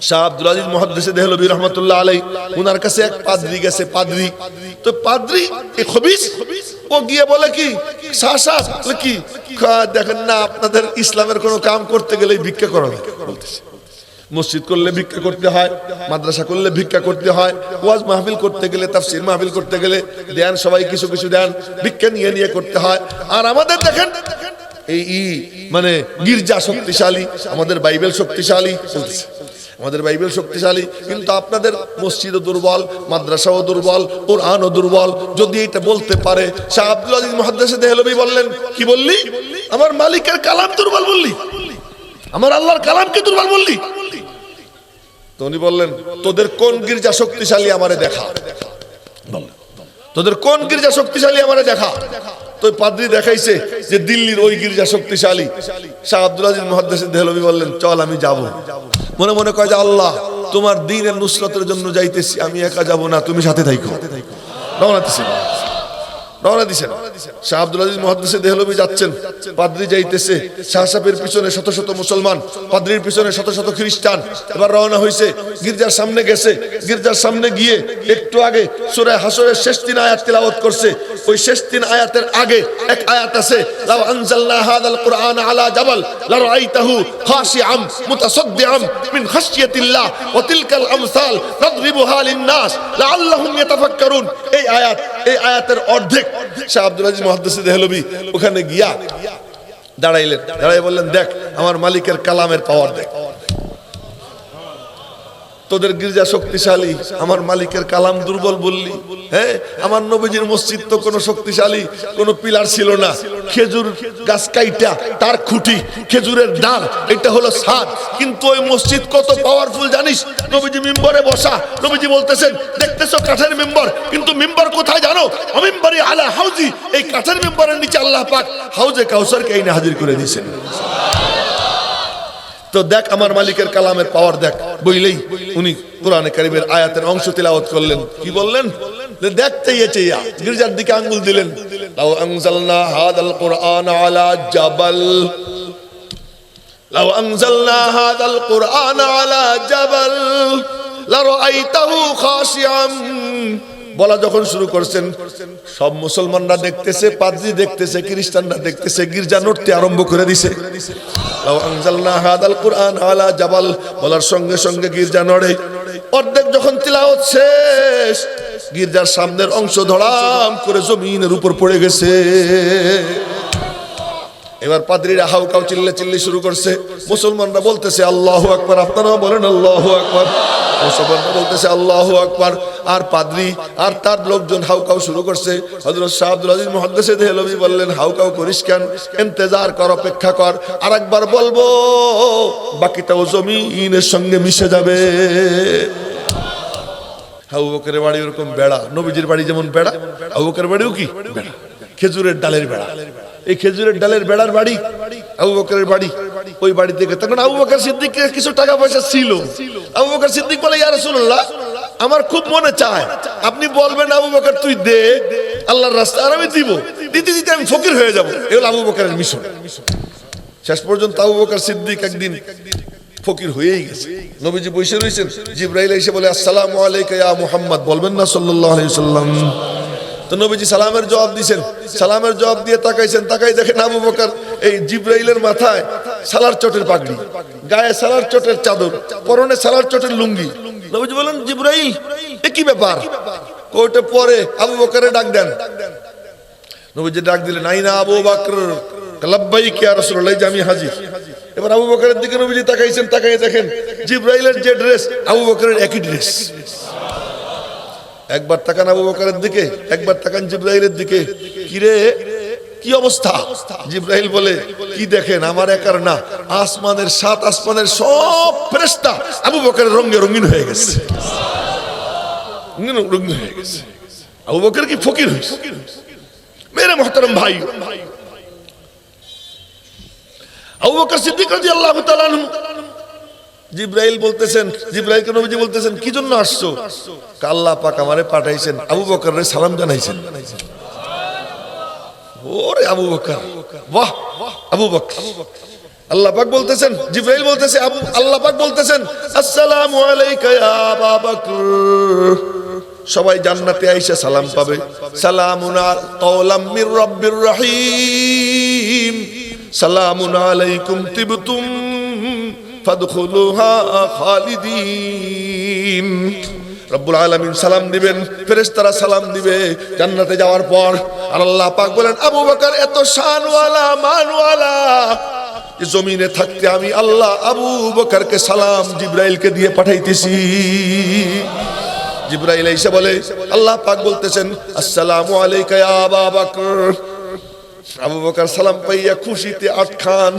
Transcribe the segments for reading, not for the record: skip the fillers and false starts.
শাহ আব্দুল আজিজ মুহাদ্দিস দেহলভী রাহমাতুল্লাহ আলাইহি উনার কাছে এক পাদ্রী গেছে, পাদ্রী তো পাদ্রী এই খবিস ও গিয়ে বলে কি শাহ সাহেব কি দেখেন না আপনাদের ইসলামের কোনো কাম করতে গেলে ভিক্ষা করা হয়, বলতেছে মসজিদ করলে ভিক্ষা করতে হয়, মাদ্রাসা করলে ভিক্ষা করতে হয়, ওয়াজ মাহফিল করতে গেলে তাফসীর মাহফিল করতে গেলে দেন সবাই কিছু কিছু দেন, ভিক্ষা নিয়ে নিয়ে করতে হয়। আর আমাদের দেখেন এই মানে গির্জা শক্তিশালী, আমাদের বাইবেল শক্তিশালী, আমাদের বাইবেল শক্তিশালী, কিন্তু আপনাদের মসজিদও দুর্বল, মাদ্রাসাও দুর্বল, কোরআনও দুর্বল। যদি এটা বলতে পারে শাহ আব্দুল আজিজ মুহাদ্দিস দেহলভী বললেন কি বললি? আমার মালিকের কালাম দুর্বল বললি, আমার আল্লাহর কালামকে দুর্বল বললি। তো উনি বললেন তোদের কোন গির্জা শক্তিশালী আমারে দেখা, তোদের কোন গির্জা শক্তিশালী আমারে দেখা। তো পাদ্রী দেখাইছে যে দিল্লির ওই গির্জা শক্তিশালী। শাহ আব্দুল আজিজ মুহাদ্দিস দেহলভী বললেন চল আমি যাব। মনে মনে কয় যে আল্লাহ তোমার দ্বীনের নুসরতের জন্য যাইতেছি, আমি একা যাব না, তুমি সাথে থাইকো। রওনা দিছেন, রওনা দিছেন। শাহ আব্দুল আজিজ মুহাদ্দিস দেহলভী যাচ্ছেন, পাদ্রী যাইতেছে, শাহ সাহেবের পিছনে শত শত মুসলমান, পাদ্রীর পিছনে শত শত খ্রিস্টান। এবার রওনা হইছে, গির্জার সামনে গেছে, গির্জার সামনে গিয়ে একটু আগে সূরা হাসরের শেষ 3 আয়াত তিলাওয়াত করছে। ওই শেষ 3 আয়াতের আগে এক আয়াত আছে, লাউ আনজালনা হাযাল কুরআন আলা জাবাল লারাআইতাহু খাশিআম মুতাসাদ্দিআম মিন খাশিয়াতিল্লাহ ওয়া তিলকাল আমসাল নাদরিবুহা লিন-নাস লাআল্লাহুম ইয়াতাফাক্কারুন। এই আয়াত, এই আয়াতের অর্ধেক শাহ আব্দুল আজিজ মুহাদ্দিস দেহলভী ওখানে গিয়া দাঁড়াইলেন, দাঁড়াই বললেন দেখ আমার মালিকের কালামের পাওয়ার দেখ, তোদের গির্জা শক্তিশালী, আমার মালিকের কালাম দুর্বল বললি। হ্যাঁ, আমার নবীজির মসজিদ তো কোনো শক্তিশালী কোনো পিলার ছিল না, খেজুর গাছ কাইটা তার খুঁটি, খেজুরের ডাল, এটা হলো ছাদ। কিন্তু ওই মসজিদ কত পাওয়ারফুল জানিস? নবীজি মিম্বরে বসা, নবীজি বলতেছেন দেখতেছো কাঠের মিম্বর, কিন্তু মিম্বর কোথায় জানো? মিম্বরে আলা হাউজি, এই কাঠের মিম্বরের নিচে আল্লাহ পাক হাউজে কাউসারকে এনে হাজির করে দিয়েছেন। তো দেখ আমার মালিকের কালামের পাওয়ার দেখ। বইলেই উনি কোরআনে কারীমের আয়াতের অংশ তিলাওয়াত করলেন। কি বললেন? দেখতে চেয়ে গির্জার দিকে আঙ্গুল দিলেন, লাউ আনজালনা হাদাল কুরআন আলা জাবাল, লাউ আনজালনা হাদাল কুরআন আলা জাবাল লারাআইতাহু খাশিআম। বলা যখন শুরু করছেন, সব মুসলমানরা দেখতেছে, পাদ্রী দেখতেছে, খ্রিস্টানরা দেখতেছে, গির্জা নড়তে আরম্ভ করে দিছে। লাউ আনজালনা হাদাল কুরআন আলা জাবাল বলার সঙ্গে সঙ্গে গির্জা নড়ে। অর্ধেক যখন তিলাওয়াত শেষ, গির্জার সামনের অংশ ধড়াম করে জমিনের উপর পড়ে গেছে। এবার পাদ্রীরা হাউকাউ চিল্লি শুরু করছে, মুসলমানরা বলতেছে আল্লাহু আকবার, আপনারাও বলেন আল্লাহু আকবার, মুসলমানরা বলতেছে আল্লাহু আকবার। আর পাদ্রী আর তার লোকজন হাউকাউ শুরু করছে। হযরত শাহ আব্দুল আজিজ মুহাদ্দিস দেহলভী বললেন হাউকাউ করিস কেন, ইন্তজার কর, অপেক্ষা কর, আরেকবার বলবো বাকিটাও জমিনের সঙ্গে মিশে যাবে। আবু বকরের বাড়ি ওরকম বেড়া, নবীজির বাড়ি যেমন বেড়া, আবু বকরের বাড়িও কি বেড়া, খেজুরের ডালের বেড়া। এই খেজুরের ডালের বেড়ার বাড়ি আবু বকরের বাড়ি। ওই বাড়ি থেকে তখন আবু বকর সিদ্দিকের কিছু টাকা পয়সা ছিল। আবু বকর সিদ্দিক বলে ইয়া রাসূলুল্লাহ আমার খুব মনে চায়, আপনি বলবেন আবু বকর তুই দে আল্লাহর রাস্তায়, আর আমি দিব, দিতে দিতে আমি ফকির হয়ে যাব। এগুলো আবু বকরের মিশন। শেষ পর্যন্ত আবু বকর সিদ্দিক একদিন ফকির হয়েই গেছে। নবীজি বসে রয়েছেন, জিবরাইল এসে বলে আসসালামু আলাইকা ইয়া মুহাম্মদ, বলবেন না সাল্লাল্লাহু আলাইহি সাল্লাম। তো নবীজি সালামের জবাব দিয়েছেন, সালামের জবাব দিয়ে তাকাইছেন, তাকাই দেখেন আবু বকর এই জিবরাইলের মাথায় সালার চটের পাগড়ি, গায়ে সালার চটের চাদর, পরনে সালার চটের লুঙ্গি। নবীজি বলেন জিবরাইল এ কি ব্যাপার? কোটে পরে আবু বকরে ডাক দেন। নবীজি ডাক দিলেন আইনা আবু বকর, লাব্বাইক ইয়া রাসূলুল্লাহ, আমি হাজির। এবার আবু বকরের দিকে নবীজি তাকাইছেন, তাকাই দেখেন জিবরাইলের যে ড্রেস আবু বকরের একই ড্রেস। একবার তাকান আবু বকরের দিকে, একবার তাকান জিবরাইলের দিকে, কিরে কি অবস্থা? জিবরাইল বলে কি দেখেন, আমার একার না, আসমানের 7 আসমানের সব ফেরেশতা আবু বকরের রঙে রঙিন হয়ে গেছে, রঙিন হয়ে গেছে। আবু বকর কি ফকির হয়েছে? মেরে মুহতারাম ভাই, আবু বকর সিদ্দিক রাদিয়াল্লাহু তাআলা আনহু, জিবরাইল বলতেছেন, জিবরাইলকে নবীজি বলতেছেন কি জন্য আসছো? আল্লাহ পাক আমারে পাঠাইছেন আবু বকরের সালাম জানাইছেন। ওরে আবু বকর, বাহ আবু বকর, আল্লাহ পাক বলতেছেন, জিবরাইল বলতেছে, আল্লাহ পাক বলতেছেন আসসালামু আলাইকা ইয়া আবা বকর। সবাই জান্নাতে আইসা সালাম পাবে, সালামুন কাওলাম মির রাব্বির রহিম, সালামুন আলাইকুম তিবতুম ফাদখুলুহা খালিদিন। রব্বুল আলামিন সালাম দিবেন, ফেরেশতারা সালাম দিবে জান্নাতে যাওয়ার পর। আর আল্লাহ পাক বলেন, আবু বকর এত শানওয়ালা মানওয়ালা, জমিনে থাকতে আমি আল্লাহ আবু বকরকে সালাম জিবরাইলকে দিয়ে পাঠাইতেছি। জিবরাইল এসে বলে, আল্লাহ পাক বলতেছেন আসসালামু আলাইকা ইয়া আবা বকর। আবু বকর সালাম পাইয়া খুশিতে আটখান,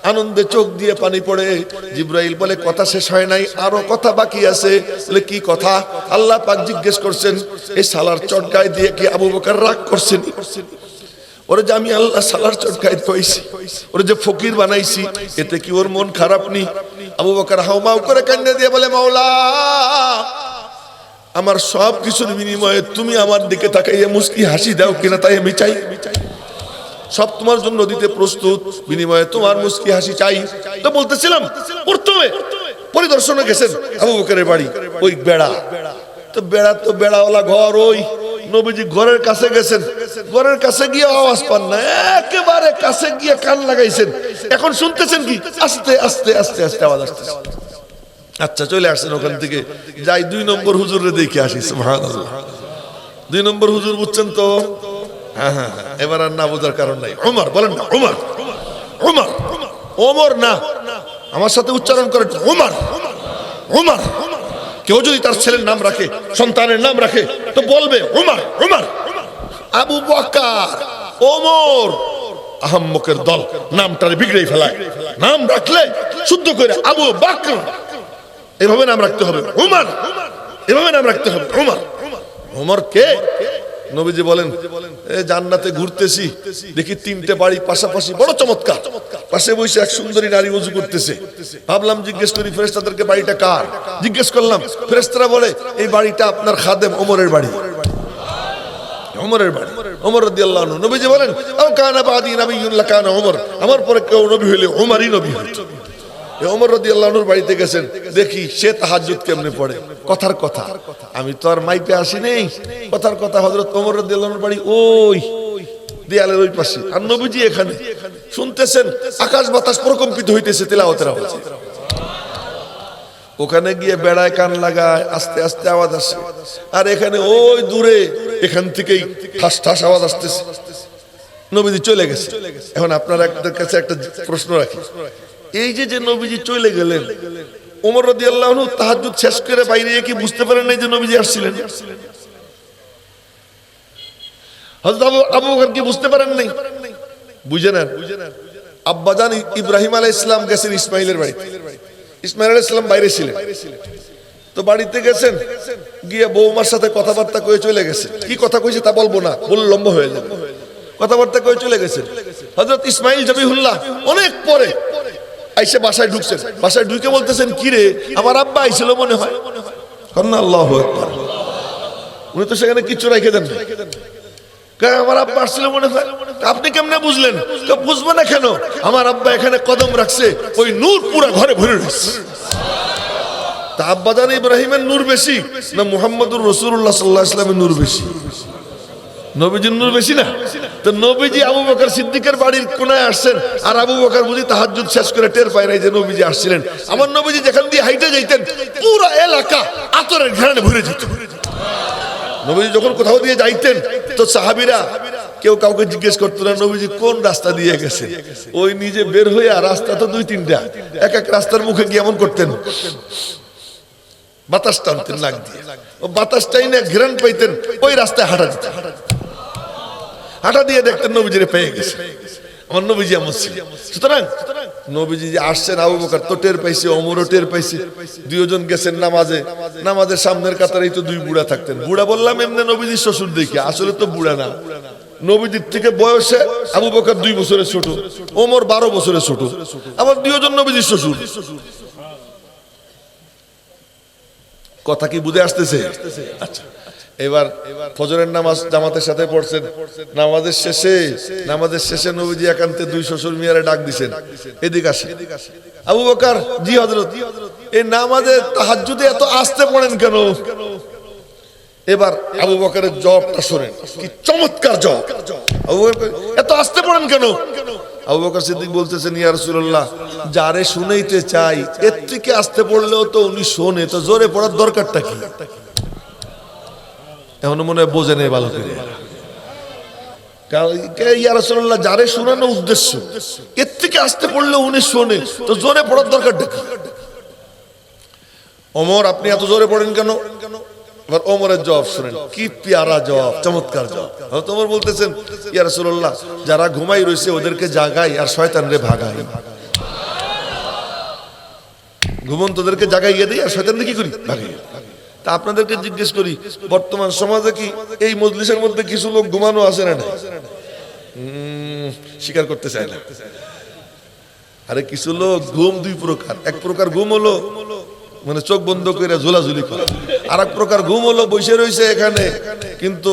আনন্দে চোখ দিয়ে পানি পড়ে। জিবরাইল বলে, কথা শেষ হয় নাই, আরো কথা বাকি আছে। বলে, কি কথা? আল্লাহ পাক জিজ্ঞেস করছেন, এই সালার চটকায় দিয়ে কি আবু বকর রাগ করছেন? ওরে যে আমি আল্লাহ সালার চটকায় পাইছি, ওরে যে ফকির বানাইছি, এতে কি ওর মন খারাপ নি? আবু বকর হাউমাউ করে কান্না দিয়ে বলে, মাওলা, আমার সব কিছুর বিনিময়ে তুমি আমার দিকে তাকাইয়া মুস্কি হাসি দাও কিনা তাই আমি চাই। সব তোমার জন্য দিতে প্রস্তুত, বিনিময়ে তোমার মুস্কি হাসি চাই। তো বলতেছিলাম, প্রথমে পরিদর্শনে গেছেন আবু বকরের বাড়ি, ওই বেড়া তো বেড়াওয়ালা ঘর, ওই নবীজি ঘরের কাছে গেছেন, ঘরের কাছে গিয়ে আওয়াজ পান না, একেবারে কাছে গিয়ে কান লাগাইছেন। এখন শুনতেছেন কি? আস্তে আস্তে আস্তে আস্তে আওয়াজ আসতেছে। আচ্ছা, চলে আসছেন ওখান থেকে, যাই 2 নম্বর হুজুরে দেখে আসি। সুবহানাল্লাহ, 2 নম্বর হুজুর বুঝছেন তো? হ্যাঁ হ্যাঁ, এবার আর না বোঝার কারণ নাই। ওমর বলেন না, ওমর ওমর ওমর না, আমার সাথে উচ্চারণ করেন, ওমর ওমর। কেউ যদি তার ছেলের নাম রাখে, সন্তানের নাম রাখে, তো বলবে ওমর ওমর। আবু বকর, ওমর, আহম্মকের দল নামটারে বিগড়ে ফেলায়। নাম রাখলে শুদ্ধ করে আবু বকর এভাবে নাম রাখতে হবে, ওমর এভাবে নাম রাখতে হবে, ওমর। ওমর কে? নবীজি বলেন, জান্নাতে ঘুরতেছি, দেখি 3টে বাড়ি পাশাপাশি, বড় চমৎকার। পাশে বসে এক সুন্দরী নারী ওযু করতেছে। ভাবলাম জিজ্ঞেস করি ফেরেশতাদেরকে, বাড়িটা কার? জিজ্ঞেস করলাম, ফেরেশতারা বলে, এই বাড়িটা আপনার খাদেম ওমরের বাড়ি। ওমরের বাড়ি, ওমর রাদিয়াল্লাহু আনহু। নবীজি বলেন, আও কানা বাদি নবিয়্যুন লাকানা ওমর, আমার পরে কেউ নবী হইলে ওমরই নবী হতো। ওমর রাদিয়াল্লাহু আনহুর বাড়িতে গেছেন, দেখি সে তাহাজ্জুদ কেমনে পড়ে। কথার কথা, আমি তো আর মাইপে আসি নেই, কথার কথা হযরত ওমর রাদিয়াল্লাহু আনহুর বাড়ি ওই দেয়ালের ওই পাশে, আর নবীজি এখানে শুনতেছেন, আকাশ বাতাস প্রকম্পিত হইতেছে তেলাওয়াতের আওয়াজে। ওখানে গিয়ে বেড়ায় কান লাগায়, আস্তে আস্তে আওয়াজ আসে, আর এখানে ওই দূরে এখান থেকেই ঠাস ঠাস আওয়াজ আসতেছে। নবীজি চলে গেছে। এখন আপনাদের কাছে একটা প্রশ্ন রাখি, এই যে নবীজি চলে গেলেন, ওমর রাদিয়াল্লাহু আনহু তাহাজ্জুদ শেষ করে বাইরে কি বুঝতে পারেন নাই যে নবীজি আসছিলেন? হযরত আবু বকর কি বুঝতে পারেন নাই? বুঝে নেন, আব্বাজান ইব্রাহিম আলাইহিস সালাম গেছেন ইসমাইলের বাড়িতে। ইসমাইল আলাইহিস সালাম বাইরে ছিলেন, তো বাড়িতে গেছেন, গিয়ে বৌমার সাথে কথাবার্তা কয়ে চলে গেছে। কি কথা কইছে তা বলবো না, বললে লম্বা হয়ে যাবে। কথাবার্তা কয়ে চলে গেছেন। হযরত ইসমাইল জবিহুল্লাহ অনেক পরে আইসে বাসায় ঢুকছেন। বাসায় ঢুকে বলতেছেন, কি রে, আমার আব্বা আইছিল মনে হয়। আল্লাহু আকবার। উনি তো সেখানে কিচ্ছু রেখে দেন না। আমার আব্বা আসছিল মনে হয়। আপনি কেমনে বুঝলেন? বুঝবো না কেন, আমার আব্বা এখানে কদম রাখছে, ওই নূর পুরো ঘরে ভরে রয়েছে। তা আব্বাজান ইব্রাহিমের নূর বেশি না মুহাম্মদুর রাসূলুল্লাহ সাল্লাল্লাহু আলাইহি ওয়াসাল্লামের নূর বেশি? নবীজির নূর বেশি না? তো নবীজি আবু বকর সিদ্দিকের বাড়ির কোনায় আসছেন, আর আবু বকর বুঝি তাহাজ্জুদ শেষ করে টের পায় নাই যে নবীজি আসছিলেন। আমার নবীজি যেখান দিয়ে হাইটে যাইতেন, পুরো এলাকা আতরের ঘ্রাণে ভরে যেত। নবীজি যখন কোথাও দিয়ে যাইতেন, তো সাহাবীরা কেউ কাউকে জিজ্ঞেস করতো না নবীজি কোন রাস্তা দিয়ে গেছে। ওই নিজে বের হয়ে, আর রাস্তা তো 2-3টা, এক এক রাস্তার মুখে গিয়ে এমন করতেন, বাতাস টানতেন নাক দিয়ে, ও বাতাসটাই না ঘ্রাণ পাইতেন, ওই রাস্তায় হাঁটা দিতেন। হাঁটা দিয়ে দেখতেন নবীজিরে পেয়ে গেছে। আমার নবীজি এমন ছিল। সুতরাং নবীজি যে আসছেন, আবু বকর তো টের পাইছে, ওমরও টের পাইছে। দুইজন গেছেন নামাজে, নামাজের সামনের কাতারেই তো 2 বুড়া থাকতেন। বুড়া বললাম এমনি নবীজির শ্বশুর দেখি, আসলে তো বুড়া না। নবীজির থেকে বয়সে আবু বকর 2 বছরের ছোট, ওমর 12 বছরের ছোট, আবার দুইজন নবীজির শ্বশুর। কথা কি বুঝে আসতেছে? আচ্ছা, এবার ফজরের নামাজ জামাতের সাথে পড়ছেন, নামাজের শেষে নবীজি একান্তে দুই শ্বশুর মিয়ারে ডাক দিছেন, এদিকে আসে। আবু বকর, জি হযরত, এই নামাজে তাহাজ্জুদে এত আস্তে পড়েন কেন? এবার আবু বকরের জবাবটা শুনেন, কি চমৎকার জবাব। আবু বকর, এত আস্তে পড়েন কেন? আবু বকর সিদ্দিক বলতেছেন, ইয়া রাসূলুল্লাহ, যারে শুনাইতে চাই এর থেকে আস্তে পড়লেও তো উনি শোনে, তো জোরে পড়ার দরকারটা কি? এখন মনে হয় বোঝে নেই ভালো করে। ইয়া রাসূলুল্লাহ, যারে শোনানো উদ্দেশ্য, এর থেকে আস্তে পড়লে উনি শোনে, তো জোরে পড়ার দরকারটা কি? ওমর, আপনি এত জোরে পড়েন কেন? এবার ওমরের জবাব শুনেন, কি পেয়ারা জবাব, চমৎকার জবাব। ওমর বলতেছেন, ইয়া রাসূলুল্লাহ, যারা ঘুমাই রয়েছে ওদেরকে জাগাই আর শয়তানরে ভাগাই। ঘুমন্তদেরকে জাগাইয়ে দেই আর শয়তানরে কি করি? ভাগাই। তা আপনাদেরকে জিজ্ঞেস করি, বর্তমান সমাজে কি এই মজলিসের মধ্যে কিছু লোক ঘুমানো আছে না? স্বীকার করতে চায় না। আরে কিছু লোক ঘুম দুই প্রকার। এক প্রকার ঘুম হলো মানে চোখ বন্ধ করে ঝোলাঝুলি করে, আর এক প্রকার ঘুম হলো বসে রয়েছে এখানে, কিন্তু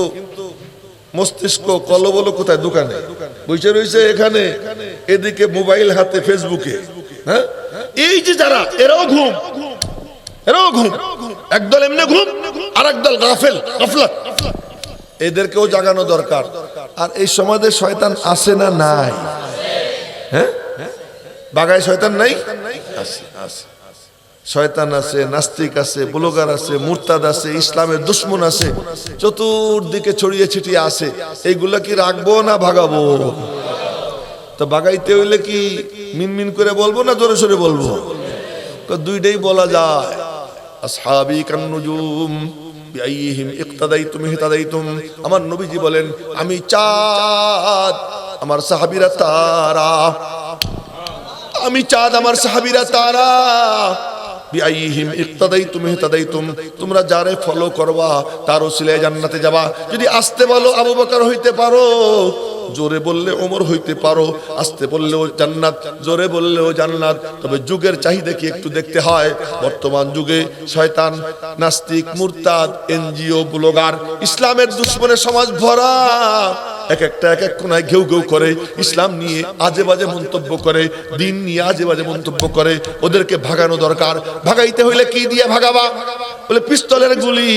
মস্তিষ্ক কলবল কোথায়? দোকানে বসে রয়েছে এখানে, এদিকে মোবাইল হাতে, ফেসবুকে। হ্যাঁ, এই যে যারা, এরাও ঘুম। একদল এমনি ঘুম, আর একদল গাফলাত। এদেরকেও জাগানো দরকার। আর এই সমাজে শয়তান আছে না নাই? হ্যাঁ, বাগায় শয়তান নাই? আছে। শয়তান আছে, নাস্তিক আছে, ব্লগার আছে, মুরতাদ আছে, ইসলামের দুশমন আছে, চতুর্দিকে ছড়িয়ে ছিটিয়ে আছে। এইগুলা কি রাখবো না ভাগাবো? তো বাগাইতে হইলে কি মিনমিন করে বলবো না জোরে সোরে বলবো? দুইটাই বলা যায়। আসহাবি কান্নুজুম বিআইহিম ইক্তাদাইতুম ইহতাদাইতুম। আমার নবীজি বলেন, আমি চাঁদ, আমার সাহাবীরা তারা। আমি চাঁদ, আমার সাহাবীরা তারা। বিআইহিম ইক্তাদাইতুম ইহতাদাইতুম, তোমরা যারে ফলো করবা তার ওসিলায় জান্নাতে যাবা। যদি আস্তে বলো আবু বকর হইতে পারো, জোরে বললে ওমর হইতে পারো, আস্তে বললেও জান্নাত, জোরে বললেও জান্নাত। তবে যুগের চাহিদা কি একটু দেখতে হয়। বর্তমান যুগে শয়তান, নাস্তিক, মুরতাদ, এনজিও, ব্লগার, ইসলামের দুশমনের সমাজ ভরা। এক এক কোনায় ঘেউ ঘেউ করে, ইসলাম নিয়ে আজে বাজে মন্তব্য করে, দিন নিয়ে আজে বাজে মন্তব্য করে। ওদেরকে ভাগানো দরকার। ভাগাইতে হইলে কি দিয়ে ভাগাবা? বলে পিস্তলের গুলি,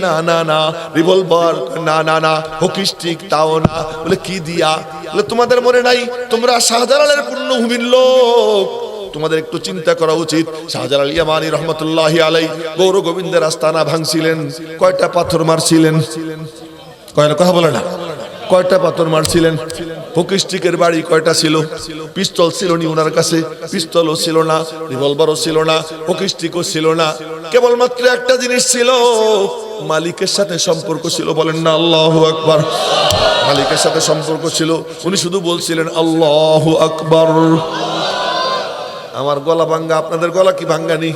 না না না। রিভলভার, না না না। হকি স্টিক, তাও না। বলে কি দিয়া? বলে তোমাদের মনে নাই তোমরা শাহজালালের পুণ্যভূমির লোক, তোমাদের একটু চিন্তা করা উচিত। শাহজালাল ইয়ামানি রহমতুল্লাহি আলাই গৌর গোবিন্দের আস্তানা ভাঙছিলেন, কয়টা পাথর মারছিলেন? কথা বলে না, কয়টা পাথর মারছিলেন? হকি স্টিকের বাড়ি কয়টা ছিল? পিস্তল ছিল নি ওনার কাছে? পিস্তলও ছিল না, রিভলভারও ছিল না, হকি স্টিকও ছিল না। কেবলমাত্র একটা জিনিস ছিল, মালিকের সাথে সম্পর্ক ছিল। বলেন না আল্লাহু আকবার। মালিকের সাথে সম্পর্ক ছিল। উনি শুধু বলছিলেন আল্লাহু আকবার। আমার গলা ভাঙ্গা, আপনাদের গলা কি ভাঙ্গানি?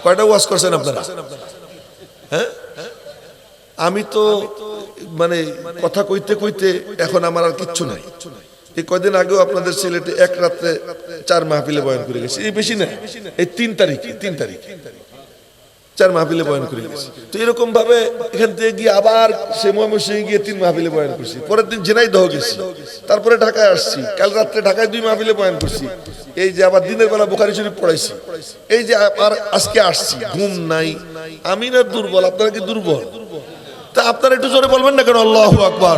কয়টা ওয়াজ করছেন আপনারা? হ্যাঁ, আমি তো মানে কথা কইতে কইতে এখন আমার আর কিচ্ছু নাই। এই কয়দিন আগেও আপনাদের সিলেটে এক রাত্রে 4 মাহফিলে বয়ান করে গেছি। এই বেশি না, এই 3 তারিখ 4 মাহফিলে বয়ান করে গেছি। তো এরকম ভাবে এখান থেকে গিয়ে আবার সে ময়মনসিংহে গিয়ে 3 মাহফিলে বয়ান করছি। পরের দিন ঝিনাইদহ গেছি, তারপরে ঢাকায় আসছি। কাল রাত্রে ঢাকায় 2 মাহফিলে বয়ান করছি। এই যে আবার দিনের বেলা বুখারী শরীফ পড়াইছি। এই যে আবার আজকে আসছি, ঘুম নাই। আমি না দুর্বল, আপনারা কি দুর্বল? তা আপনারা একটু জোরে বলবেন না কেন? আল্লাহু আকবার।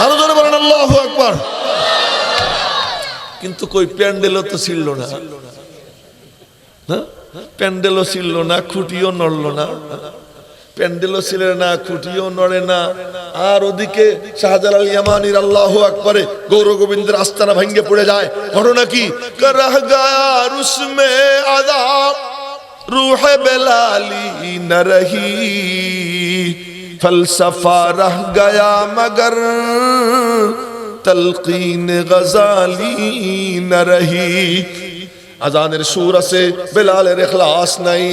আরো জোরে বলেন আল্লাহু আকবার। কিন্তু কই প্যান্ডেলও তো ছিল না, প্যান্ডেলও ছিল না, খুঁটিও নড়লো না। প্যান্ডেলও ছিল না, খুঁটিও নড়ে না। আর ওদিকে শাহজালাল ইয়ামানির আল্লাহু আকবারে গৌর গোবিন্দের আস্তানা ভেঙে পড়ে যায়। ঘটনা কি? করহ গায়া রুসমে আযাব, रूह बेलाली न रही, फलसफा रह गया मगर तलकीन गजाली न रही। আজানের সুর আছে, বেলালের ইখলাস নাই।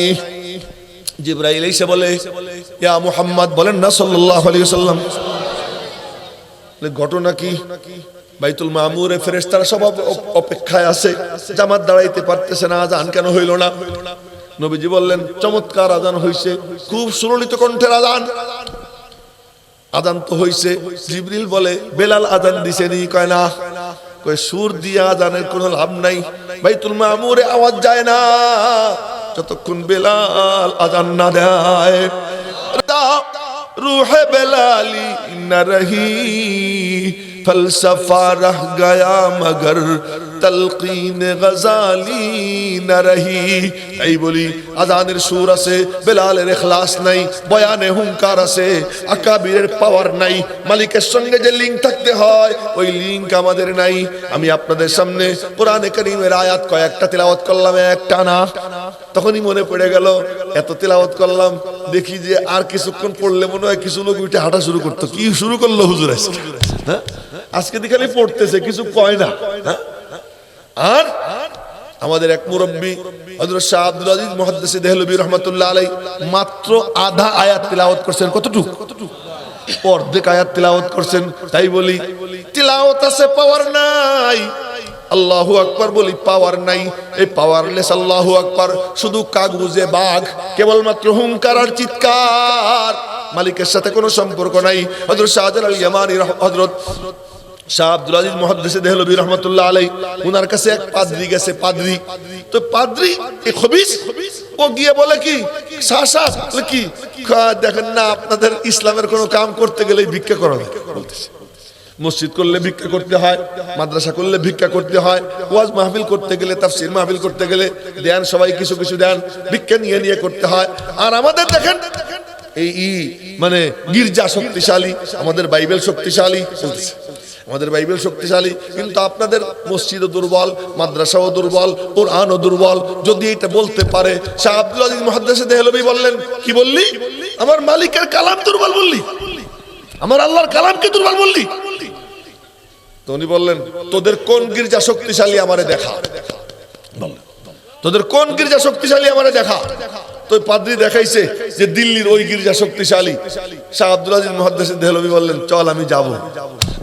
জিবরাইল এসে বলে, ইয়া মুহাম্মদ, বলেন না সাল্লাল্লাহু আলাইহি ওয়াসাল্লাম। ঘটনা কি? বাইতুল মামুরে ফেরেশতারা সব অপেক্ষায় আছে, জামাত দাঁড়াইতে পারতেছে না। আজান কেন হইল না? নবীজি বললেন চমৎকার আজান হইছে, খুব সুললিত কণ্ঠের আজান। আজান তো হইছে। জিবরিল বলে বেলাল আজান দিছেনি? কয় না। কয় সুর দিয়ে আজানের কোনো লাভ নাই, বাইতুল মামুরে আওয়াজ যায় না যতক্ষণ বেলাল আজান না দেয়। रूह बेलाली न रही फलसफा रह गया मगर तलकीन गजाली न रही। তাই বলি আজানের সুর আছে, বেলালের ইখলাস নাই, বয়ানে হুঙ্কার আছে, আকাবিরের পাওয়ার নাই, মালিকের সঙ্গে যে লিঙ্ক থাকতে হয় ওই লিঙ্ক আমাদের নাই। আমি আপনাদের সামনে কোরআনে কারীমের আয়াত কয়েকটা তেলাওয়াত করলাম একটা না, তখনই মনে পড়ে গেল এত তেলাওয়াত করলাম, দেখি যে আর কিছুক্ষণ পড়লে মনে হয় কিছু লোক উঠে হাঁটা শুরু করতো। কি শুরু করলো হুজুর আজকে? হ্যাঁ, আজকে খালি পড়তেছে, কিছু কয় না। আর আমাদের এক মুরব্বী হযরত শাহ আব্দুল আজিজ মুহাদ্দিস দেহলভী রাহমাতুল্লাহ আলাইহি মাত্র আধা আয়াত তেলাওয়াত করছেন। কতটুকু? অর্ধেক আয়াত তেলাওয়াত করছেন। তাই বলি তেলাওয়াত আছে, পাওয়ার নাই। আল্লাহু আকবার বলি, পাওয়ার নাই। এই পাওয়ারলেস আল্লাহু আকবার শুধু কাগজে বাঘ, কেবলমাত্র হুঙ্কার আর চিৎকার, মালিকের সাথে কোনো সম্পর্ক নাই। হযরত শাহজালাল ইয়ামানি হযরত শাহ আব্দুল আজিজ মুহাদ্দিস দেহলভী রাহমাতুল্লাহ আলাইহি উনার কাছে এক পাদ্রী গেছে। পাদ্রী তো পাদ্রী এই খবিস, ও গিয়ে বলে কি শাহ কি দেখেন না, আপনাদের ইসলামের কোনো কাম করতে গেলে ভিক্ষা করা লাগে। বলতেছে মসজিদ করলে ভিক্ষা করতে হয়, মাদ্রাসা করলে ভিক্ষা করতে হয়, ওয়াজ মাহফিল করতে গেলে, তাফসীর মাহফিল করতে গেলে দেন, সবাই কিছু কিছু দেন, ভিক্ষা নিয়ে নিয়ে করতে হয়। আর আমাদের দেখেন এই মানে গির্জা শক্তিশালী, আমাদের বাইবেল শক্তিশালী, আমাদের বাইবেল শক্তিশালী, কিন্তু আপনাদের মসজিদও দুর্বল, মাদ্রাসাও দুর্বল, কোরআনও দুর্বল। যদি এটা বলতে পারে, শাহ আব্দুল আজিজ মুহাদ্দিস দেহলভী বললেন কি বললি? আমার মালিকের কালাম দুর্বল বললি, আমার আল্লাহর কালামকে দুর্বল বললি। তো উনি বললেন তোদের কোন গির্জা শক্তিশালী আমারে দেখা, তোদের কোন গির্জা শক্তিশালী আমারে দেখা। তো পাদ্রী দেখাইছে যে দিল্লির ওই গির্জা শক্তিশালী। শাহ আব্দুল আজিজ মুহাদ্দিস দেহলভী বললেন চল আমি যাব।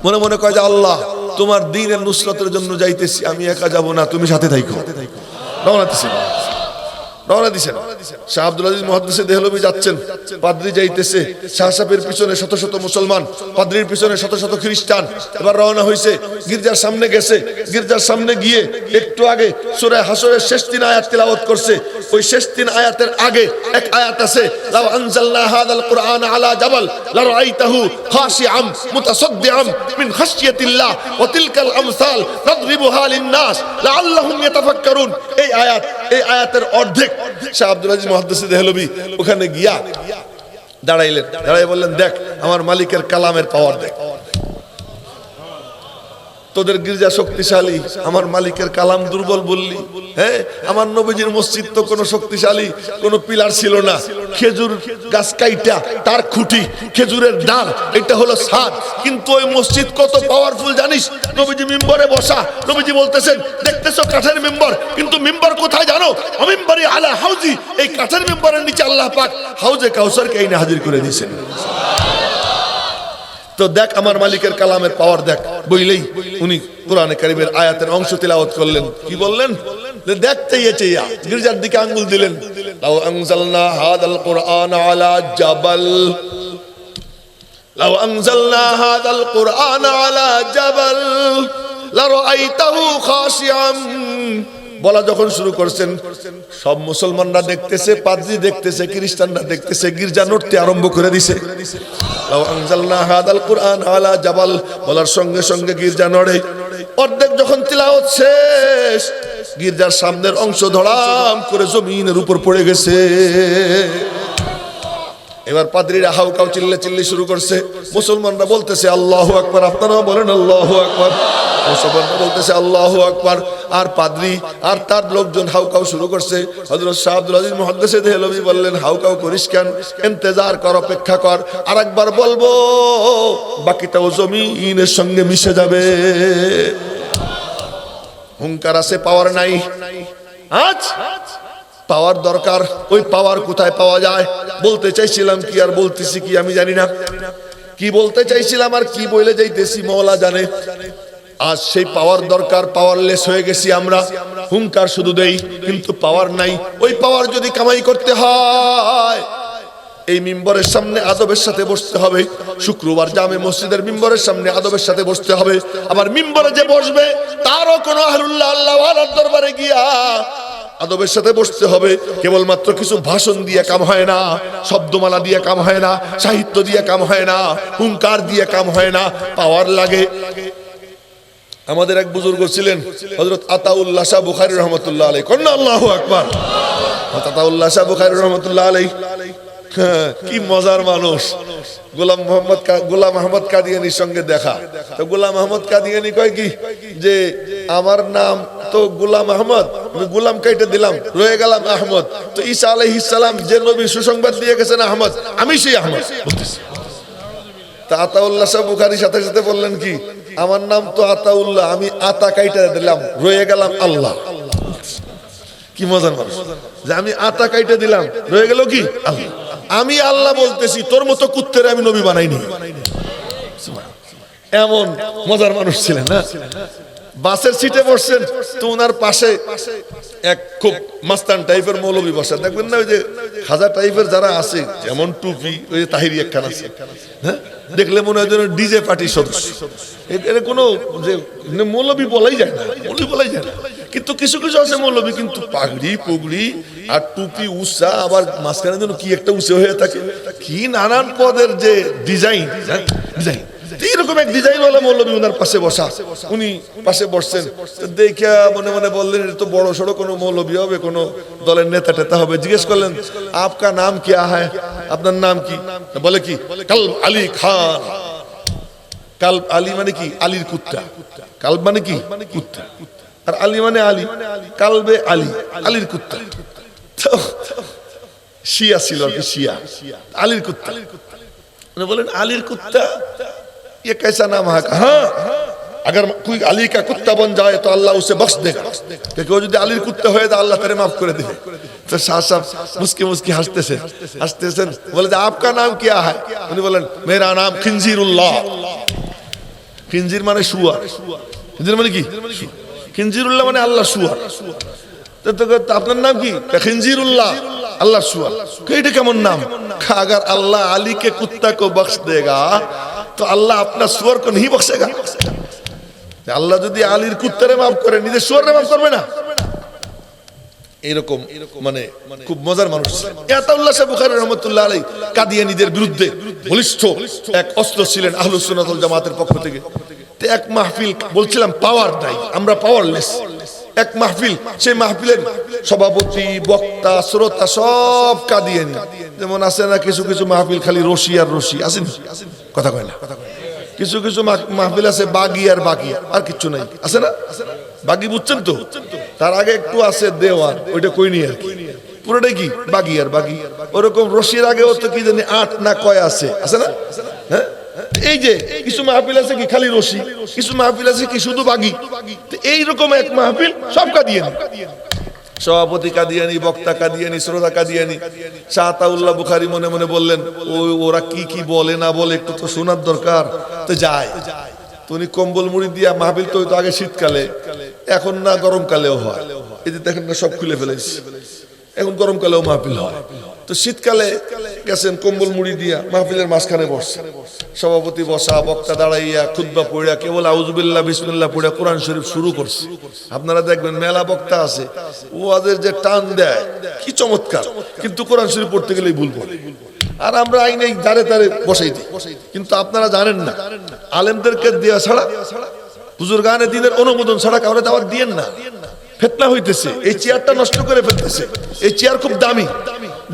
মনে মনে কয় যে আল্লাহ তোমার দ্বীনের নুসরতের জন্য যাইতেছি, আমি একা যাব না, তুমি সাথে থাইকো। রওনা দিছেন, রওনা দিছেন। শাহ আব্দুল আজিজ মুহাদ্দিস দেহলভী যাচ্ছেন, পাদ্রী যাইতেছে, শাহ সাহেবের পিছনে শত শত মুসলমান, পাদ্রীর পিছনে শত শত খ্রিস্টান। এবার রওনা হইছে, গির্জার সামনে গেছে। গির্জার সামনে গিয়ে একটু আগে সূরা হাসরের শেষ 3 আয়াত তেলাওয়াত করছে। ওই শেষ 3 আয়াতের আগে এক আয়াত আছে, লাউ আনজালনা হাযাল কুরআন আলা জাবাল লারাআইতাহু খাশিআম মুতাসাদ্দিআম মিন খাশিয়াতিল্লাহ ওয়া তিলকাল আমসাল নাদরিবুহা লিন-নাস লাআল্লাহুম ইয়াতাফাক্কারুন। এই আয়াতের অর্ধেক শাহ আব্দুল আজিজ মুহাদ্দিস দেহলভী ওখানে গিয়া দাঁড়াইলেন, দাঁড়াই বললেন দেখ আমার মালিকের কালামের পাওয়ার দেখ। তোদের গির্জা শক্তিশালী, আমার মালিকের কালাম দুর্বল বললি। হ্যাঁ, আমার নবীজির মসজিদ তো কোনো শক্তিশালী কোনো পিলার ছিল না, খেজুর গাছ কাইটা তার খুঁটি, খেজুরের ডাল, এটা হলো ছাদ। কিন্তু ওই মসজিদ কত পাওয়ারফুল জানিস? নবীজি মিম্বরে বসা, নবীজি বলতেছেন দেখতেছো কাঠের মিম্বর, কিন্তু মিম্বর কোথায় জানো? অমিম্বরি আলা হাউজি, এই কাঠের মিম্বরের নিচে আল্লাহ পাক হাউজে কাউসারকে এনে হাজির করে দিয়েছেন। তো দেখ আমার মালিকের কালামের পাওয়ার দেখ। বইলেই উনি কোরআনে কারীমের আয়াতের অংশ তেলাওয়াত করলেন। কি বললেন? দেখতে চেয়া গির্জার দিকে আঙ্গুল দিলেন। লাউ আনজালনা হাদাল কুরআন আলা জাবাল, লাউ আনজালনা হাদাল কুরআন আলা জাবাল লারাআইতাহু খাশিআম। বলা যখন শুরু করছেন, সব মুসলমানরা দেখতেছে, পাদ্রী দেখতেছে, খ্রিস্টানরা দেখতেছে, গির্জা নড়তে আরম্ভ করে দিছে। লাউ আনজালনা হাদাল কুরআন আলা জাবাল বলার সঙ্গে সঙ্গে গির্জা নড়ে। অর্ধেক যখন তিলাওয়াত শেষ, গির্জার সামনের অংশ ধড়াম করে জমিনের উপর পড়ে গেছে। এবার পাদ্রীরা হাউকাউ চিল্লি শুরু করছে। মুসলমানরা বলতেছে আল্লাহু আকবার, আপনারাও বলেন আল্লাহু আকবার। মুসলমানরা বলতেছে আল্লাহু আকবার, আর পাদ্রী আর তার লোকজন হাউকাউ শুরু করছে। হযরত শাহ আব্দুল আজিজ মুহাদ্দিস দেহলভী বললেন হাউকাউ করিস কেন, ইন্তজার কর, অপেক্ষা কর, আরেকবার বলবো, বাকিটাও জমিনের সঙ্গে মিশে যাবে। হুঙ্কার আছে, পাওয়ার নাই। আজ পাওয়ার দরকার, ওই পাওয়ার কোথায় পাওয়া যায়? বলতে চাইছিলাম কি আর বলতেছি কি আমি জানি না, কি বলতে চাইছিলাম আর কি বলে যাইতেছি মওলা জানে। আজ সেই পাওয়ার দরকার, পাওয়ারলেস হয়ে গেছি আমরা। হুঙ্কার শুধু দেই, কিন্তু পাওয়ার নাই। ওই পাওয়ার যদি কামাই করতে হয়, এই মিম্বরের সামনে আদবের সাথে বসতে হবে। শুক্রবার জামে মসজিদের মিম্বরের সামনে আদবের সাথে বসতে হবে। আবার মিম্বরে যে বসবে তারও কোনো আহলুল্লাহ আল্লাহ ওয়ালার দরবারে গিয়া আদবের সাথে বসতে হবে। কেবলমাত্র কিছু ভাষণ দিয়ে কাম হয় না, শব্দমালা দিয়ে কাম হয় না, সাহিত্য দিয়ে কাম হয় না, হুঙ্কার দিয়ে কাম হয় না, পাওয়ার লাগে। আমাদের এক বুজুর্গ ছিলেন হযরত আতাউল্লাহ শাহ বুখারী রহমাতুল্লাহ আলাইহি। কন্না আল্লাহু আকবার। আতাউল্লাহ শাহ বুখারী রহমাতুল্লাহ আলাইহি কি মজার মানুষ। গোলাম আহমদ কাদিয়ানির সঙ্গে দেখা, তো গোলাম আহমদ কাদিয়ানি কয় কি যে আমার নাম তো গোলাম আহমদ, আমি গোলাম কাইটে দিলাম, রয়ে গেলাম আহমদ। তো ঈসা আলাইহিস সালাম যে নবী সুসংবাদ দিয়ে গেছেন আহমদ, আমি সেই আহমদ। তা আতাউল্লাহ শাহ বুখারী সাথে সাথে বললেন কি, আমার নাম তো আতাউল্লাহ, আমি আতা কাইটে দিলাম, রয়ে গেলাম আল্লাহ। কি মজার মানুষ যে আমি আতা কাইটে দিলাম, রয়ে গেল কি আল্লাহ। আমি আল্লাহ বলতেছি, তোর মতো কুত্তেরে আমি নবী বানাইনি। এমন মজার মানুষ ছিলেন না। বাসের সিটে বসছেন, তো ওনার পাশে এক খুব মাস্তান টাইপের মৌলবী বসে, দেখবেন না ওই যে খাজা টাইপের যারা আছে, যেমন টুপি, ওই যে তাহিরি একখান আছে, হ্যাঁ, দেখলে মনে হয় যেন ডিজে পার্টি সদস্য। এর কোনো যে মৌলবী বলাই যায় না, মৌলবী বলাই যায় না। কিন্তু কিছু কিছু আছে মৌলবী কিন্তু পাগড়ি পুগড়ি আর টুপি উষা, আবার মাঝখানে যেন কি একটা উষে হয়ে থাকে, কি নানান পদের যে ডিজাইন, ডিজাইন এইরকম এক ডিজাইন ওয়ালা মৌলবী ওনার পাশে বসা। উনি পাশে বসছেন, দেখে মনে মনে বললেন এটা তো বড় সড়ো কোনো মৌলবী হবে, কোনো দলের নেতা টেতা হবে। জিজ্ঞেস করলেন আপকা নাম কিয়া হ্যায়, আপনার নাম কি? বলে কি কালব আলী খান। কালব আলী মানে কি? আলীর কুত্তা। কালব মানে কি? কুত্তা। আর আলী মানে আলী, কালবে আলী, আলীর কুত্তা। তো শিয়া ছিল আর কি, শিয়া, আলীর কুত্তা। बोलें अली कुत्ता ये कैसा नाम है? हाँ, अगर कोई अली का कुत्ता बन जाए तो अल्लाह उसे बख्श देगा, क्योंकि वो जो अली कुत्ता हो तो अल्लाह तेरे माफ कर देगा। तो शाह साहब मुस्की मुस्की हंसते से बोले आपका नाम क्या है? उन्हें बोले मेरा नाम खिंजीरुल्लाह। खिंजीर माने शुआर, खिंजीर माने की? खिंजीरुल्लाह माने अल्लाह शुआर। तो আপনার नाम की? खिंजीरुल्लाह अल्लाह शुआर। कैसे কেমন नाम? अगर अल्लाह अली के कुत्ता को बख्श देगा तो अल्लाह अपना सुअर को नहीं बख्शेगा। अल्लाह যদি আলীর কুত্তারে maaf করে নিজের সুয়ারে maaf করবে না? এরকম মানে খুব মজার মানুষ। আতাউল্লাহ শাহ বুখারী রহমাতুল্লাহ আলাইহি কাদিয়ানীদের বিরুদ্ধে বলিষ্ঠ এক অস্ত্র ছিলেন আহলুস সুন্নাত ওয়াল জামাতের পক্ষ থেকে। তো এক মাহফিল বলছিলাম পাওয়ার নাই, আমরা পাওয়ারলেস। এক মাহফিল, সেই মাহফিলের সভাপতি বক্তা শ্রোতা সব কাদিয়ানী। যেমন আছে না কিছু কিছু মাহফিল খালি রশি আর রশি, আছে না? কথা কয় না। কিছু কিছু মাহফিল আছে বাগি আর বাগি, আর কিছু নাই, আছে না? বাগি বুঝছেন তো? তার আগে একটু আছে দেওয়ান, ওইটা কই নি আর কি, পুরোটাই কি বাগি আর বাগি। ওরকম রশির আগেও তো কি জানি 8 না কয় আছে, আছে না? হ্যাঁ, এই যে কিছু মাহফিল আছে কি খালি রশি, কিছু মাহফিল আছে কি শুধু বাগি। এইরকম এক মাহফিল সব কাদিয়ানী, সভাপতি কাদিয়ানী, বক্তা কাদিয়ানী, শ্রোতা কাদিয়ানী। শাহ আতাউল্লাহ বুখারী মনে মনে বললেন ওরা কি কি বলে না বলে একটু তো শোনার দরকার। তো যায়, তো উনি কম্বল মুড়ি দিয়া মাহফিল তো আগে শীতকালে, এখন না গরমকালেও হয়। এই যে দেখেন না সব খুলে ফেলেছি, এখন গরমকালেও মাহফিল হয়। তো শীতকালে গেছেন কম্বল মুড়ি দিয়া মাহফিলের মাঝখানে বসছে, সভাপতি বসা, বক্তা দাঁড়াইয়া খুতবা পড়িয়া কেবল আউযুবিল্লাহ বিসমিল্লাহ পড়িয়া কোরআন শরীফ শুরু করছে। আপনারা দেখবেন মেলা বক্তা আছে, ওদের যে টান দেয় কি চমৎকার, কিন্তু কোরআন শরীফ পড়তে গেলেই ভুল বলে। আর আমরা আইনে দাঁড়ে দাঁড়ে বসাই দিই। কিন্তু আপনারা জানেন না, আলেমদেরকে দেওয়া ছাড়া, বুজুর্গানে দ্বীনের অনুমোদন ছাড়া কাউরে দাওয়াত দিয়েন না। ফিতনা হইতেছে, এই চেয়ারটা নষ্ট করে ফেলতেছে। এই চেয়ার খুব দামি,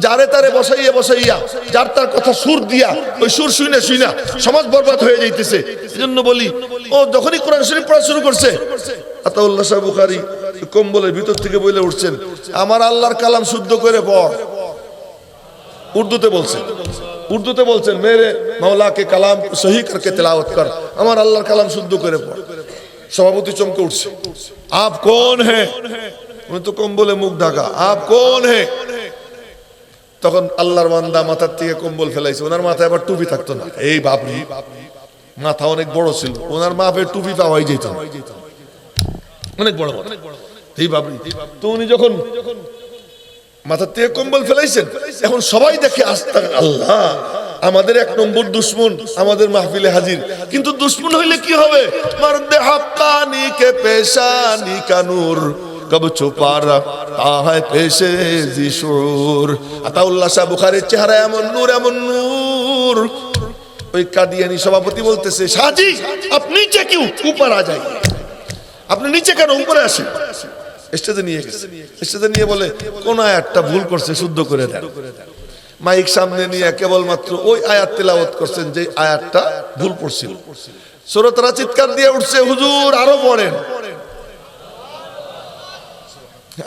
যারে তারে বসাইয়া বসাইয়া যার তার কথা সুর দিয়া ওই সুর শুনে শুনা সমাজ বরবাদ হয়ে যাইতেছে। এজন্য বলি, ও যখনই কোরআন শরীফ পড়া শুরু করছে, আতাউল্লাহ শাহ বুখারী কম্বলের ভিতর থেকে বলে উঠছেন, আমার আল্লাহর কালাম শুদ্ধ করে পড়। উর্দুতে বলছেন, উর্দুতে বলছেন, মেরে মাওলা কে কালাম সহি করকে তেলাওয়াত কর, আমার আল্লাহর কালাম শুদ্ধ করে পড়। সভাপতি চমকে উঠছে, আপ কোন হ্যাঁ? উনি তো কম্বলে মুখ ঢাকা, আপ কোন হ্যাঁ? তখন আল্লাহর বান্দা মাথার থেকে কম্বল ফেলাইছে। ওনার মাথায় আবার টুপি থাকতো না, এই বাপরি, মাথা অনেক বড় ছিল, ওনার মাপের টুপি পাওয়াই যেত, অনেক বড়। এই বাবরি। তো উনি যখন মাথার থেকে কম্বল ফেলাইছেন, এখন সবাই দেখে আস্তাগফিরুল্লাহ, আমাদের এক নম্বর দুশ্মন আমাদের মাহফিলে হাজির। কিন্তু দুশ্মন হইলে কি হবে? মর্দে হাক্কানি কে পেশানি কা নূর কব ছুপা রাখতা হ্যায় পেশে জিশুর। আতাউল্লাহ শাহ বুখারীর চেহারা এমন নূর, এমন নূর। ওই কাদিয়ানি সভাপতি বলতেছে, শাহজি আপনি নিচে क्यों, ऊपर आ जाइए। আপনি নিচে কেন, উপরে আসেন। স্টেজে নিয়ে গেছে, স্টেজে নিয়ে বলে কোন আয়াতটা ভুল করছে শুদ্ধ করে দেন। মাইক সামনে নিয়ে কেবলমাত্র ওই আয়াত তেলাওয়াত করছেন যে আয়াতটা ভুল পড়ছিল। শ্রোতারা চিৎকার দিয়ে উঠছে, হুজুর আরো পড়েন।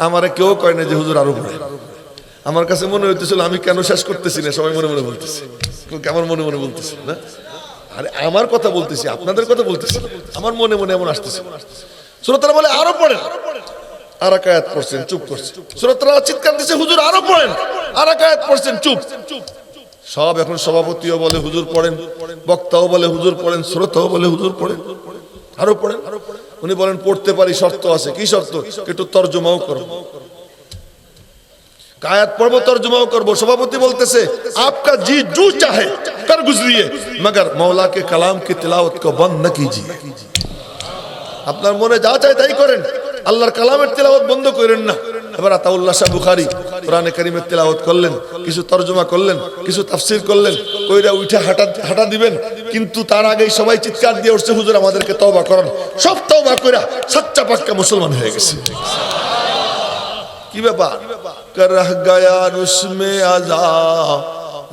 আমারে কেউ কয় না যে হুজুর আরো পড়েন। আমার কাছে মনে হইতেছিল আমি কেন শেষ করতেছি না, সবাই মনে মনে বলতেছে, কেমন মনে মনে বলতেছে না। আরে আমার কথা বলতেছি, আপনাদের কথা বলতেছি, আমার মনে মনে এমন আসতেছে। শ্রোতারা বলে আরো পড়েন, আর এক আয়াত পড়ছেন, চুপ করছে। শ্রোতারা চিৎকার দিচ্ছে, হুজুর আরো পড়েন, আর এক আয়াত পড়ছেন, চুপ। সব এখন সভাপতিও বলে হুজুর পড়েন, বক্তাও বলে হুজুর পড়েন, শ্রোতাও বলে হুজুর পড়েন, আরো পড়েন। উনি বলেন পড়তে পারি, শর্ত আছে। কি শর্ত? একটু তর্জমাও করব, আয়াত পড়বো, তর্জমাও করবো। সভাপতি বলতেছে আপকা জি জু চাহে কর গুজরিয়ে, মগর মৌলা কে কালাম কি তিলাওয়াত কো বন্ধ না কিজিয়ে। আপনার মনে যা চায় তাই করেন, আল্লাহর কালামের তেলাওয়াত বন্ধ করেন না। এবার আতাউল্লাহ শাহ বুখারী কোরআনে কারীমের তেলাওয়াত করলেন, কিছু তরজমা করলেন, কিছু তাফসীর করলেন, কইরা উঠে হাঁটা দিবেন। কিন্তু তার আগেই সবাই চিৎকার দিয়ে উঠছে, হুজুর আমাদেরকে তওবা করেন। সব তওবা কইরা সচ্চা পাক্কা মুসলমান হয়ে গেছে। কি ব্যাপার? করহ গয়া রুসমে আযা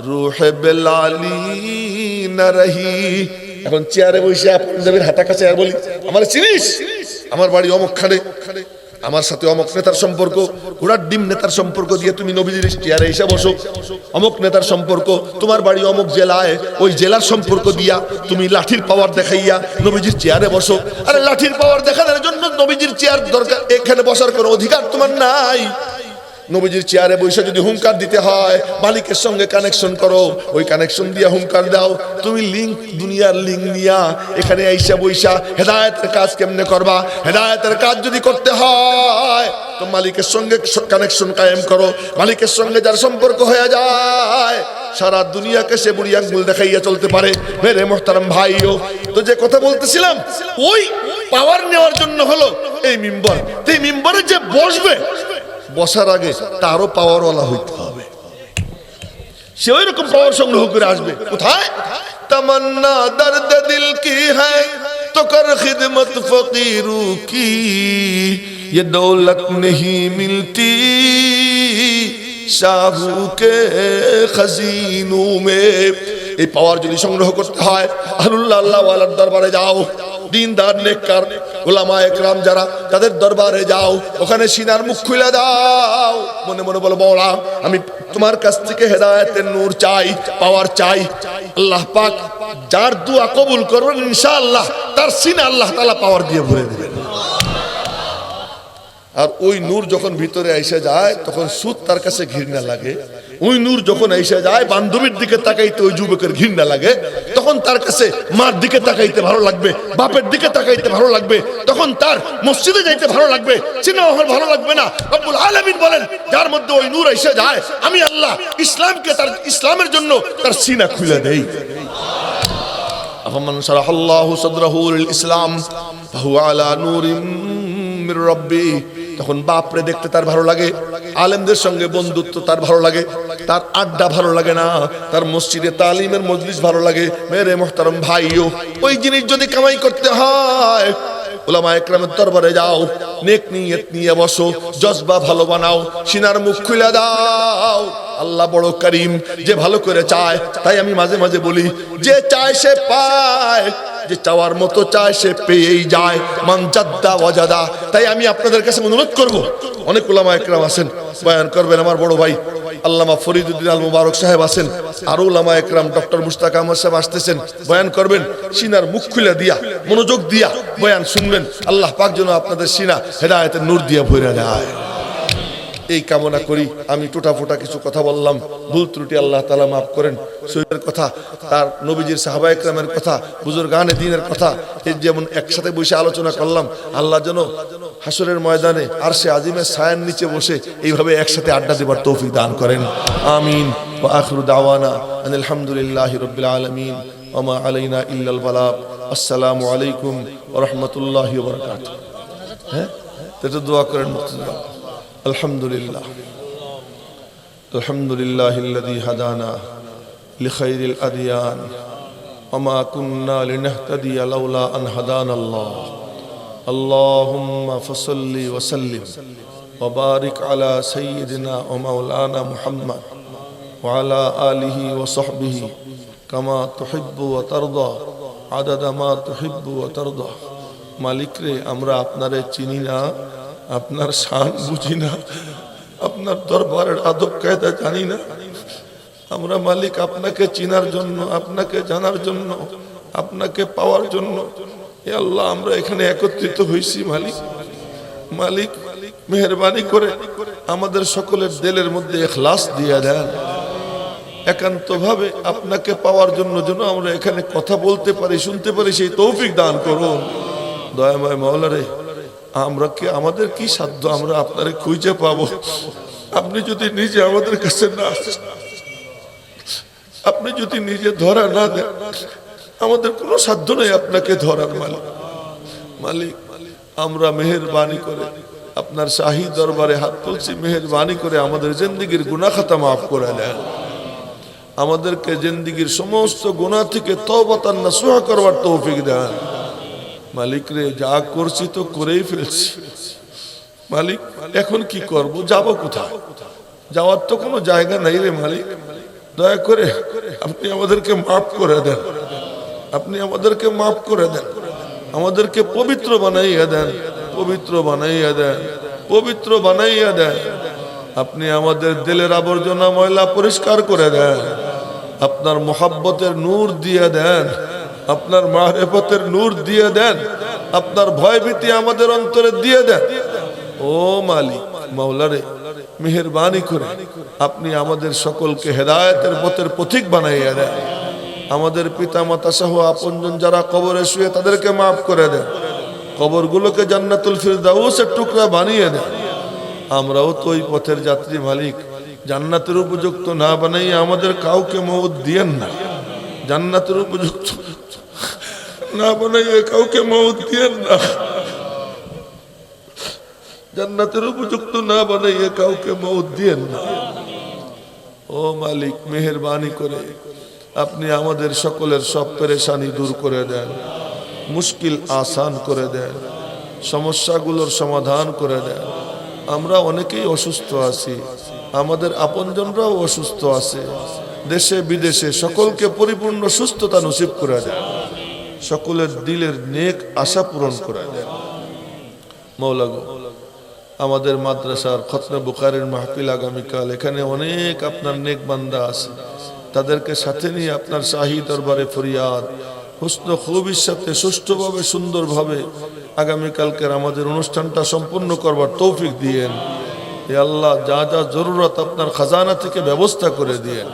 রূহে বেলালি না রহি। এখন চেয়ারে বসে আপনাদের হাঁটা কাছে আর বলি, আমার চিনিস, আমার বাড়ি অমুক খানে, আমার সাথে অমুক নেতার সম্পর্ক, ঘোড়ার ডিম নেতার সম্পর্ক দিয়ে তুমি নবীজির চেয়ারে এসে বসো। অমুক নেতার সম্পর্ক, তোমার বাড়ি অমুক জেলায়, ওই জেলার সম্পর্ক দিয়া তুমি লাঠির পাওয়ার দেখাইয়া নবীজির চেয়ারে বসো। আরে লাঠির পাওয়ার দেখানোর জন্য নবীজির চেয়ার দরকার, এখানে বসার কোনো অধিকার তোমার নাই। নবীজির চেয়ারে বৈশা যদি হুঙ্কার দিতে হয়, মালিকের সঙ্গে কানেকশন করো, ওই কানেকশন দিয়া হুঙ্কার দাও। তুমি লিঙ্ক, দুনিয়ার লিঙ্ক নিয়া এখানে আইসা বৈশা হেদায়েতের কাজ কেমনে করবা? হেদায়েতের কাজ যদি করতে হয় তো মালিকের সঙ্গে কানেকশন কায়েম করো। মালিকের সঙ্গে যার সম্পর্ক হয়ে যায়, সারা দুনিয়াকে সে বুড়ি আঙ্গুল দেখাইয়া চলতে পারে। মেরে মোহতারাম ভাইও, তো যে কথা বলতেছিলাম, ওই পাওয়ার নেওয়ার জন্য হলো এই মিম্বর। এই মিম্বরে যে বসবে, বসার আগে তারও পাওয়ারওয়ালা হইতে হবে, সে ওই রকম পাওয়ার সংগ্রহ করে আসবে। কোথায়? তামান্না দর্দ দিল কি হ্যায় তো কর খিদমত ফকিরু কি, ये दौलत नहीं मिलती শাহু কে খাজিনু মে। এই পাওয়ার যদি সংগ্রহ করতে হয়, আহলুল্লাহ আল্লাহ ওয়ালার দরবারে যাও, দিনদার নেককার উলামায়ে কেরাম যারা, তাদের দরবারে যাও, ওখানে সিনার মুখ খুলে দাও, মনে মনে বলো, মওলা আমি তোমার কাছ থেকে হেদায়েতের নূর চাই, পাওয়ার চাই। আল্লাহ পাক যার দোয়া কবুল করবেন ইনশাআল্লাহ, তার সিনা আল্লাহ তাআলা পাওয়ার দিয়ে ভরে দেবেন। আর ওই নূর যখন ভিতরে এসে যায়, তখন সুদ তার কাছে ঘৃণা লাগে। ওই নূর যখন এসে যায়, বান্ধবীর দিকে তাকাইতে ওই যুবকের ঘৃণা লাগে, তখন তার কাছে মার দিকে তাকাইতে ভালো লাগবে, বাপের দিকে তাকাইতে ভালো লাগবে, তখন তার মসজিদে যাইতে ভালো লাগবে, সিনেমা হল ভালো লাগবে না। রব্বুল আলামিন বলেন, যার মধ্যে ওই নূর এসে যায়, আমি আল্লাহ ইসলামকে, তার ইসলামের জন্য তার সিনা খুলে দেই। আফামান শারাহাল্লাহু সাদরাহু লিল ইসলাম ফাহুয়া আলা নূরিম মির রাব্বি। তখন বাপরে দেখতে তার ভালো লাগে, আলেমদের সঙ্গে বন্ধুত্ব তার ভালো লাগে, তার আড্ডা ভালো লাগে না, তার মসজিদে তালিমের মজলিস ভালো লাগে। মেরে মোহতারম ভাইও, ওই জিনিস যদি কামাই করতে হয়, উলামায়ে কেরামের দরবারে যাও, নেক নিয়ত নিয়ে বসো, জজবা ভালো বানাও, সিনার মুখ খুলে দাও। আল্লাহ বড় করিম, যে ভালো করে চায়। তাই আমি মাঝে মাঝে বলি, যে চায় সে পায়, যে চাওয়ার মতো চায় সে পেয়েই যায়। মান জাদ্দা ওয়াজাদা। তাই আমি আপনাদের কাছে অনুরোধ করব, অনেক উলামায়ে কেরাম আছেন, বয়ান করবেন। আমার বড় ভাই আল্লামা ফরিদউদ্দিন আল মুবারক সাহেব আছেন, আর উলামায়ে কেরাম ডক্টর মুশতাক আহমদ সাহেব আসতেছেন, বয়ান করবেন। সিনার মুখ খুলে দিয়া, মনোযোগ দিয়া বয়ান শুনবেন। আল্লাহ পাক যেন আপনাদের সিনা হেদায়েতের নূর দিয়ে ভরে দেয়। এই কামনা করি। আমি টোটাফোটা কিছু কথা বললাম, ভুল ত্রুটি আল্লাহ তাআলা মাফ করেন। শহীদের কথা, তার নবীজির সাহাবায়ে কেরামের কথা, বুজুর্গানে দ্বীনের কথা, এই যেমন একসাথে বসে আলোচনা করলাম, আল্লাহ যেন হাসরের ময়দানে আরশে আজিমের ছায়ার নিচে বসে এইভাবে একসাথে আড্ডা দেবার তৌফিক দান করেন। আমিন। ওয়া আখিরু দাওয়ানা আনিল হামদুলিল্লাহি রাব্বিল আলামিন ওয়া মা আলাইনা ইল্লাল বালাগ। আসসালামু আলাইকুম ওয়া রাহমাতুল্লাহি ওয়া বারাকাতুহু। হ্যাঁ, এটা দোয়া করেন। আলহামদুলিল্লাহ, আলহামদুলিল্লাহিল্লাযী হাদানা লিখাইরিল আদিয়ান ওয়া মা কুন্না লিনাহতাদিয়া লাউলা আন হাদানাল্লাহ। আল্লাহুম্মা ফাসাল্লি ওয়া সাল্লিম ওয়া বারিক আলা সাইয়্যিদিনা ওয়া মাওলানা মুহাম্মদ ওয়া আলা আলিহি ওয়া সাহবিহি কামা তুহিব্বু ওয়া তারদা আদাদা মা তুহিব্বু ওয়া তারদা। মালিক রে, আমরা আপনারে চিনি না, আপনার শান বুঝি না, আপনার দরবারের আদব কায়দা জানি না। আমরা মালিক আপনাকে চিনার জন্য, আপনাকে জানার জন্য, আপনাকে পাওয়ার জন্য এ আল্লাহ আমরা এখানে একত্রিত হয়েছি। মালিক, মালিক মেহেরবানি করে আমাদের সকলের দিলের মধ্যে ইখলাস দিয়ে দেন। একান্তভাবে আপনাকে পাওয়ার জন্য যেন আমরা এখানে কথা বলতে পারি, শুনতে পারি, সেই তৌফিক দান করুন। দয়াময় মাওলা রে, আমরা কি, আমাদের কি সাধ্য আমরা আপনারে খুঁজে পাবো? আপনি যদি নিজে আমাদের কাছে না আসেন, আপনি যদি নিজে ধরা না দেন, আমাদের কোনো সাধ্য নেই আপনাকে ধরার। মালিক, মালিক আমরা মেহেরবানি করে আপনার শাহী দরবারে হাত তুলছি। মেহেরবানি করে আমাদের জিন্দেগীর গুনাহ খাতা মাফ করে দেন। আমাদেরকে জিন্দেগীর সমস্ত গুনাহ থেকে তওবাতান নাসুহা করবার তৌফিক দেন। মালিক রে, যা করছি তো করেই ফেলছি। মালিক, এখন কি করব? যাব কোথায়? যাওয়ার তো কোনো জায়গা নাই রে মালিক। দয়া করে আপনি আমাদেরকে মাফ করে দেন, আপনি আমাদেরকে মাফ করে দেন, আমাদেরকে পবিত্র বানাইয়া দেন, পবিত্র বানাইয়া দেন, পবিত্র বানাইয়া দেন। আপনি আমাদের দিলের আবর্জনা ময়লা পরিষ্কার করে দেন, আপনার মোহাব্বতের নূর দিয়ে দেন, আপনার মারিফতের নূর দিয়ে দেন, আপনার ভয়ভীতি আমাদের অন্তরে দিয়ে দেন। ও মালিক, মাওলা রে, মেহেরবানি করে আপনি আমাদের সকলকে হেদায়েতের পথের পথিক বানাইয়া দেন। আমাদের পিতা মাতা সহ আপনজন যারা কবরে শুয়ে, তাদেরকে মাফ করে দেন। কবরগুলোকে জান্নাতুল ফিরদাউসের টুকরা বানিয়ে দেন। আমরাও তো ওই পথের যাত্রী। মালিক, জান্নাতের উপযুক্ত না বানাইয়া আমাদের কাউকে মওত দিয়েন না। জান্নাতের উপযুক্ত না বানাইয়া কাউকে মওত দিয়েন না। জান্নাতের উপযুক্ত না বানাইয়া কাউকে মওত দিয়েন না। ও মালিক, মেহেরবানি করে আপনি আমাদের সকলের সব পেরেশানি দূর করে দেন, মুশকিল আসান করে দেন, সমস্যাগুলোর সমাধান করে দেন। আমরা অনেকেই অসুস্থ আছি, আমাদের আপনজনরাও অসুস্থ আছে, দেশে বিদেশে সকলকে পরিপূর্ণ সুস্থতা নসিব করে দেন। সকলের দিলের নেক আশা পূরণ করে দেন। মাওলা গো, আমাদের মাদ্রাসার খতমে বুখারীর মাহফিল আগামীকাল, এখানে অনেক আপনার নেক বান্দা আছে। তাদেরকে সাথে নিয়ে আপনার শাহী দরবারে ফরিয়াদ, হুসন খুবির সাথে সুষ্ঠুভাবে সুন্দরভাবে আগামীকালকের আমাদের অনুষ্ঠানটা সম্পূর্ণ করবার তৌফিক দিয়েন। হে আল্লাহ, যা যা জরুরত আপনার খাজানা থেকে ব্যবস্থা করে দিয়েন।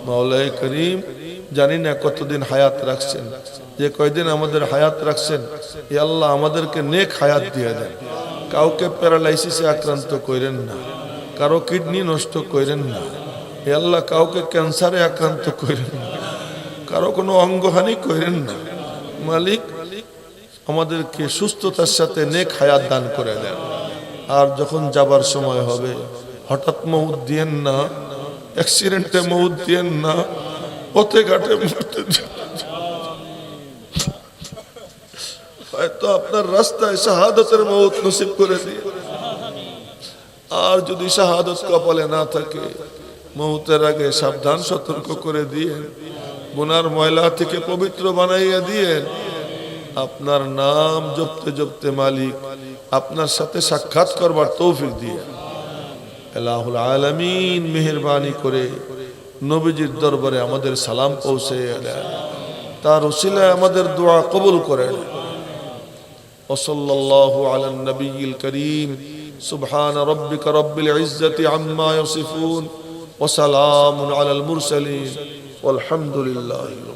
মাওলাই করিম, জানি না কতদিন হায়াত রাখছেন, যে কয়দিন আমাদের হায়াত রাখছেন, হে আল্লাহ আমাদেরকে নেক হায়াত দিয়ে দেন। কাউকে প্যারালাইসিসে আক্রান্ত করেন না, কারো কিডনি নষ্ট করেন না। হে আল্লাহ, কাউকে ক্যান্সারে আক্রান্ত করেন না, কারো কোনো অঙ্গহানি করেন না। মালিক, আমাদেরকে সুস্থতার সাথে নেক হায়াত দান করে দেন। আর যখন যাবার সময় হবে, হঠাৎ মউত দিয়েন না, অ্যাক্সিডেন্টে মউত দিয়েন না, পথে ঘাটে মরতে হয়তো আপনার রাস্তায় শাহাদাতের মউত নসিব করে দিয়ে। আর যদি শাহাদাত কপালে না থাকে, মউতের আগে সাবধান সতর্ক করে দিয়ে, গুনার ময়লা থেকে পবিত্র বানাইয়া দিয়ে, আপনার নাম জপতে জপতে মালিক আপনার সাথে সাক্ষাৎ করবার তৌফিক দিয়ে। আল্লাহুল আলামিন মেহেরবানি করে নবীজির দরবারে আমাদের সালাম পৌঁছে দেন, তার উসিলায় আমাদের দোয়া কবুল করেন। ওয়া সাল্লাল্লাহু আলান নবিয়্যিল কারীম সুবহান রাব্বিকা রাব্বিল ইজ্জাতি আম্মা ইয়াসিফুন ওয়া সালামুন আলাল মুরসালিন ওয়ালহামদুলিল্লাহি